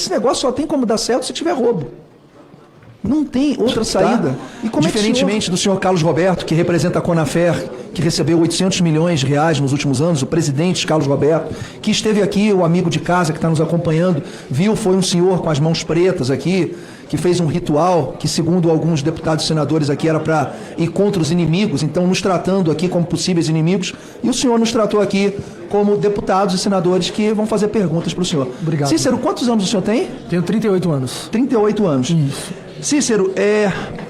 esse negócio só tem como dar certo se tiver roubo. Não tem outra saída. E como diferentemente do senhor Carlos Roberto, que representa a Conafer, que recebeu 800 milhões de reais nos últimos anos, o presidente Carlos Roberto, que esteve aqui, o amigo de casa que está nos acompanhando, viu, foi um senhor com as mãos pretas aqui, que fez um ritual que, segundo alguns deputados e senadores aqui, era para ir contra os inimigos, então nos tratando aqui como possíveis inimigos, e o senhor nos tratou aqui como deputados e senadores que vão fazer perguntas para o senhor. Obrigado. Cícero, quantos anos o senhor tem? Tenho 38 anos. 38 anos. Isso. Cícero,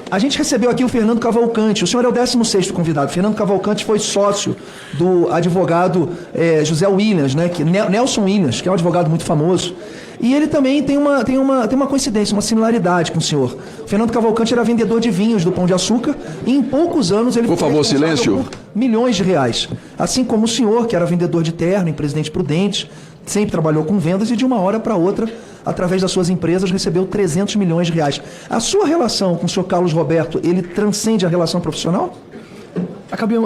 a gente recebeu aqui o Fernando Cavalcante. O senhor é o 16º convidado. Fernando Cavalcante foi sócio do advogado José Williams, né, Nelson Williams, que é um advogado muito famoso. E ele também tem uma coincidência, uma similaridade com o senhor. O Fernando Cavalcante era vendedor de vinhos do Pão de Açúcar e em poucos anos ele por favor, silêncio. Por milhões de reais. Assim como o senhor, que era vendedor de terno em Presidente Prudente, sempre trabalhou com vendas e de uma hora para outra, através das suas empresas, recebeu 300 milhões de reais. A sua relação com o senhor Carlos Roberto, ele transcende a relação profissional?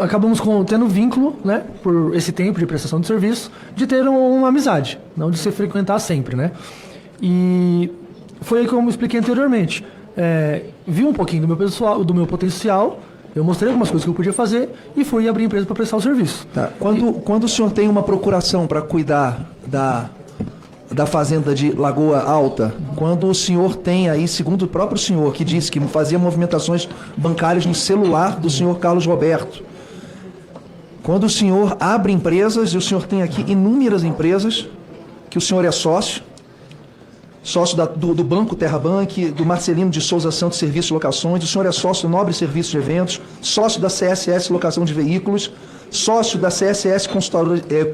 Acabamos tendo vínculo, né, por esse tempo de prestação de serviço, de ter uma amizade, não de se frequentar sempre, né? E foi aí como eu expliquei anteriormente. Vi um pouquinho do meu potencial, eu mostrei algumas coisas que eu podia fazer e fui abrir empresa para prestar o serviço. Tá. Quando o senhor tem uma procuração para cuidar da fazenda de Lagoa Alta, quando o senhor tem aí, segundo o próprio senhor, que disse que fazia movimentações bancárias no celular do senhor Carlos Roberto, quando o senhor abre empresas, e o senhor tem aqui inúmeras empresas, que o senhor é sócio do Banco Terrabank, do Marcelino de Souza Santos Serviços e Locações, o senhor é sócio do Nobre Serviços de Eventos, sócio da CSS Locação de Veículos, sócio da CSS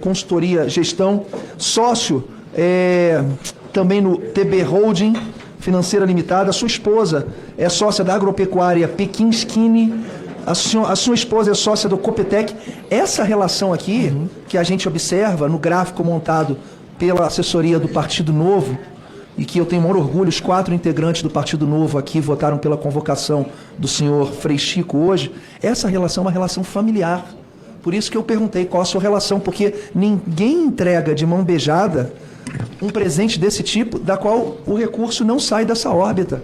Consultoria Gestão, sócio também no TB Holding Financeira Limitada. A sua esposa é sócia da Agropecuária Pequim Skinny, a sua esposa é sócia do Copetec. Essa relação aqui, que a gente observa no gráfico montado pela assessoria do Partido Novo, e que eu tenho o maior orgulho, os 4 integrantes do Partido Novo aqui votaram pela convocação do senhor Frei Chico hoje, essa relação é uma relação familiar. Por isso que eu perguntei qual a sua relação, porque ninguém entrega de mão beijada um presente desse tipo, da qual o recurso não sai dessa órbita.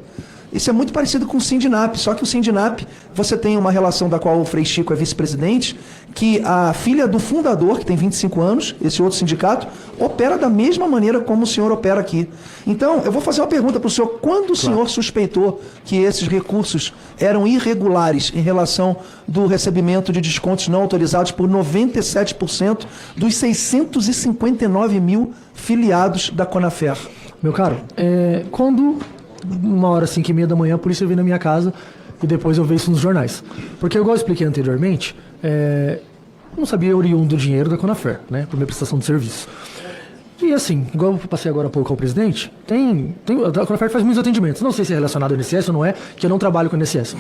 Isso é muito parecido com o Sindinap, só que o Sindinap, você tem uma relação da qual o Frei Chico é vice-presidente, que a filha do fundador, que tem 25 anos, esse outro sindicato, opera da mesma maneira como o senhor opera aqui. Então, eu vou fazer uma pergunta para o senhor. Quando o senhor suspeitou que esses recursos eram irregulares em relação do recebimento de descontos não autorizados por 97% dos 659 mil filiados da Conafer? Meu caro, quando... 1h, 5h30 da manhã, a polícia veio na minha casa e depois eu vi isso nos jornais. Porque, igual eu expliquei anteriormente, eu não sabia oriundo do dinheiro da Conafer, né, por minha prestação de serviço. E assim, igual eu passei agora há pouco ao presidente, a Conafer faz muitos atendimentos. Não sei se é relacionado ao INSS ou não é, que eu não trabalho com o INSS.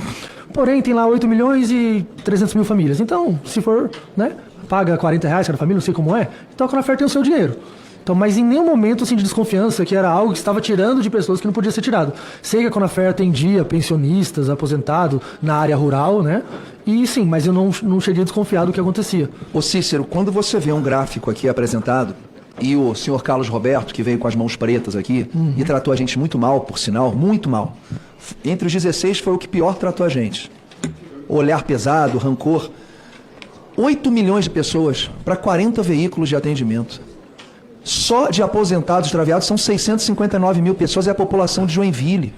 Porém, tem lá 8 milhões e 300 mil famílias. Então, se for, né, paga R$40 cada família, não sei como é, então a Conafer tem o seu dinheiro. Então, mas em nenhum momento assim, de desconfiança que era algo que estava tirando de pessoas que não podia ser tirado. Sei que a Conafer atendia pensionistas, aposentados na área rural, né? E sim, mas eu não cheguei desconfiado do que acontecia. Ô Cícero, quando você vê um gráfico aqui apresentado, e o senhor Carlos Roberto, que veio com as mãos pretas aqui, e tratou a gente muito mal, por sinal, muito mal. Entre os 16 foi o que pior tratou a gente. Olhar pesado, rancor. 8 milhões de pessoas para 40 veículos de atendimento. Só de aposentados extraviados são 659 mil pessoas, é a população de Joinville.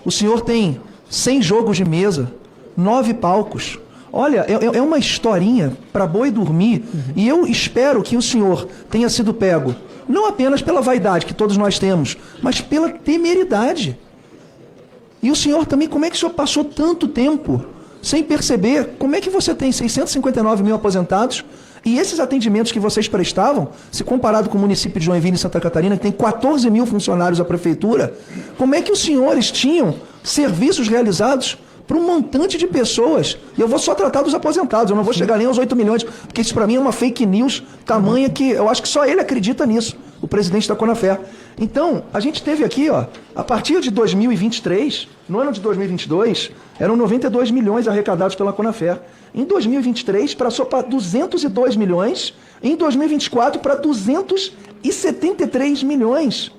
O senhor tem 100 jogos de mesa, 9 palcos. Olha, é uma historinha para boi dormir. E eu espero que o senhor tenha sido pego, não apenas pela vaidade que todos nós temos, mas pela temeridade. E o senhor também, como é que o senhor passou tanto tempo sem perceber? Como é que você tem 659 mil aposentados? E esses atendimentos que vocês prestavam, se comparado com o município de Joinville e Santa Catarina, que tem 14 mil funcionários da prefeitura, como é que os senhores tinham serviços realizados para um montante de pessoas? E eu vou só tratar dos aposentados, eu não vou chegar nem aos 8 milhões, porque isso para mim é uma fake news tamanha que eu acho que só ele acredita nisso, o presidente da Conafer. Então, a gente teve aqui, ó, a partir de 2023, no ano de 2022, eram 92 milhões arrecadados pela Conafer. Em 2023, passou para 202 milhões. Em 2024, para 273 milhões.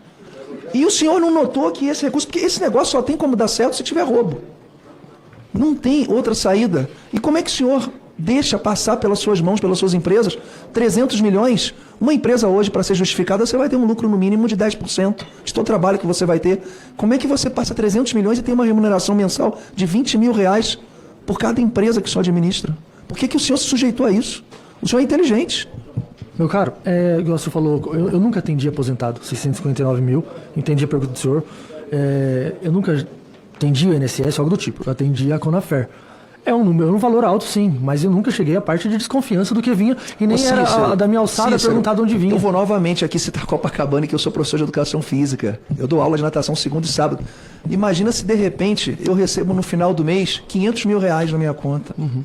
E o senhor não notou que esse recurso, porque esse negócio só tem como dar certo se tiver roubo. Não tem outra saída. E como é que o senhor deixa passar pelas suas mãos, pelas suas empresas, 300 milhões? Uma empresa hoje, para ser justificada, você vai ter um lucro no mínimo de 10% de todo o trabalho que você vai ter. Como é que você passa 300 milhões e tem uma remuneração mensal de 20 mil reais por cada empresa que o senhor administra? Por que o senhor se sujeitou a isso? O senhor é inteligente. Meu caro, igual o senhor falou, eu nunca atendi aposentado, 659 mil, entendi a pergunta do senhor. Eu nunca atendi o INSS, algo do tipo, eu atendi a Conafer. É um número, um valor alto, sim, mas eu nunca cheguei à parte de desconfiança do que vinha e nem era da minha alçada perguntar de onde vinha. Eu vou novamente aqui citar Copacabana, que eu sou professor de educação física. Eu dou aula de natação segundo e sábado. Imagina se de repente eu recebo no final do mês 500 mil reais na minha conta. Uhum.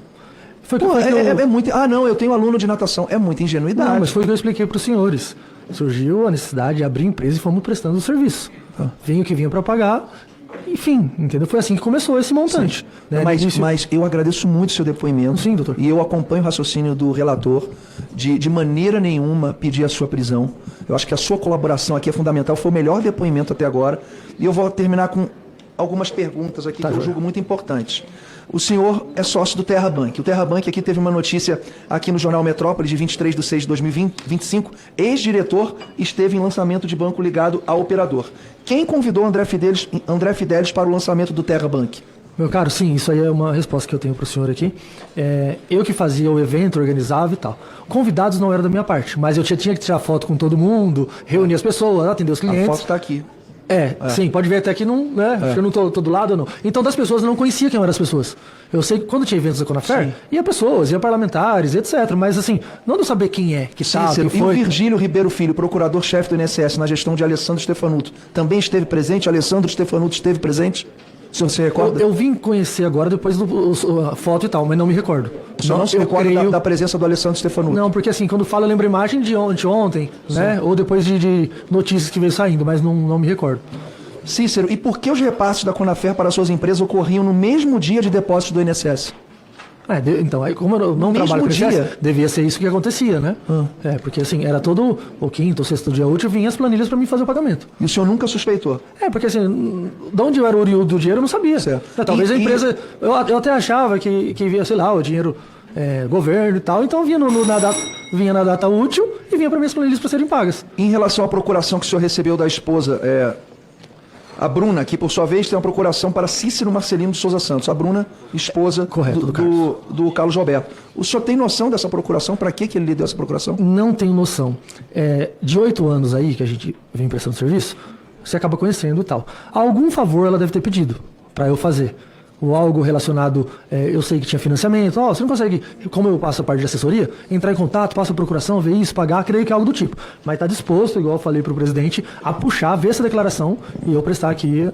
É muito. Ah, não, eu tenho aluno de natação. É muita ingenuidade. Não, mas foi o que eu expliquei para os senhores. Surgiu a necessidade de abrir empresa e fomos prestando o serviço. Vinha o que vinha para pagar. Enfim, entendeu? Foi assim que começou esse montante. Né? Mas eu agradeço muito o seu depoimento. Sim, doutor. E eu acompanho o raciocínio do relator de maneira nenhuma pedir a sua prisão. Eu acho que a sua colaboração aqui é fundamental. Foi o melhor depoimento até agora. E eu vou terminar com algumas perguntas aqui que eu julgo muito importantes. O senhor é sócio do TerraBank. O TerraBank aqui teve uma notícia aqui no Jornal Metrópole de 23/6/2025. Ex-diretor esteve em lançamento de banco ligado ao operador. Quem convidou André Fidelis para o lançamento do TerraBank? Meu caro, sim, isso aí é uma resposta que eu tenho para o senhor aqui. Eu que fazia o evento, organizava e tal. Convidados não era da minha parte, mas eu tinha que tirar foto com todo mundo, reunir as pessoas, atender os clientes. A foto está aqui. Sim, pode ver até que não, né? Acho que eu não tô do lado ou não. Então, das pessoas, eu não conhecia quem eram as pessoas. Eu sei que quando tinha eventos da Conafer, ia pessoas, ia parlamentares, etc. Mas, assim, não de saber quem é, que tá, quem foi. E o Virgílio Ribeiro Filho, procurador-chefe do INSS na gestão de Alessandro Stefanuto, também esteve presente? Alessandro Stefanuto esteve presente? O senhor se recorda? Eu vim conhecer agora, depois a foto e tal, mas não me recordo. O senhor não se recorda da presença do Alessandro Stefanuto? Não, porque assim, quando fala, eu lembro a imagem de ontem, né? Ou depois de notícias que veio saindo, mas não me recordo. Cícero, e por que os repasses da Conafer para suas empresas ocorriam no mesmo dia de depósito do INSS? Então, aí, como eu não trabalho com INSS, devia ser isso que acontecia, né? Porque assim, era todo o quinto ou sexto dia útil, vinha as planilhas para mim fazer o pagamento. E o senhor nunca suspeitou? Porque assim, de onde eu era oriundo do dinheiro, eu não sabia. Talvez a empresa, eu até achava que via, sei lá, o dinheiro governo e tal, então vinha na data útil e vinha para minhas planilhas para serem pagas. Em relação à procuração que o senhor recebeu da esposa, a Bruna, que por sua vez tem uma procuração para Cícero Marcelino de Souza Santos. A Bruna, esposa do Carlos Roberto. O senhor tem noção dessa procuração? Para que ele lhe deu essa procuração? Não tenho noção. De 8 anos aí que a gente vem prestando serviço, você acaba conhecendo e tal. Algum favor ela deve ter pedido para eu fazer. Ou algo relacionado, eu sei que tinha financiamento, você não consegue, como eu passo a parte de assessoria, entrar em contato, passa a procuração, ver isso, pagar, creio que é algo do tipo. Mas está disposto, igual eu falei para o presidente, a puxar, ver essa declaração e eu prestar aqui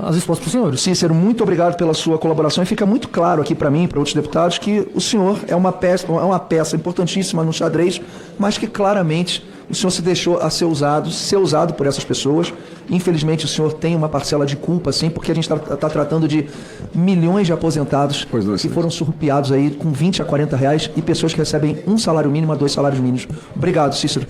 as respostas para os senhores. Cícero, muito obrigado pela sua colaboração e fica muito claro aqui para mim e para outros deputados que o senhor é uma peça importantíssima no xadrez, mas que claramente o senhor se deixou a ser usado por essas pessoas. Infelizmente, o senhor tem uma parcela de culpa, sim, porque a gente está tratando de milhões de aposentados que foram surrupiados aí com 20 a 40 reais e pessoas que recebem um salário mínimo a 2 salários mínimos. Obrigado, Cícero.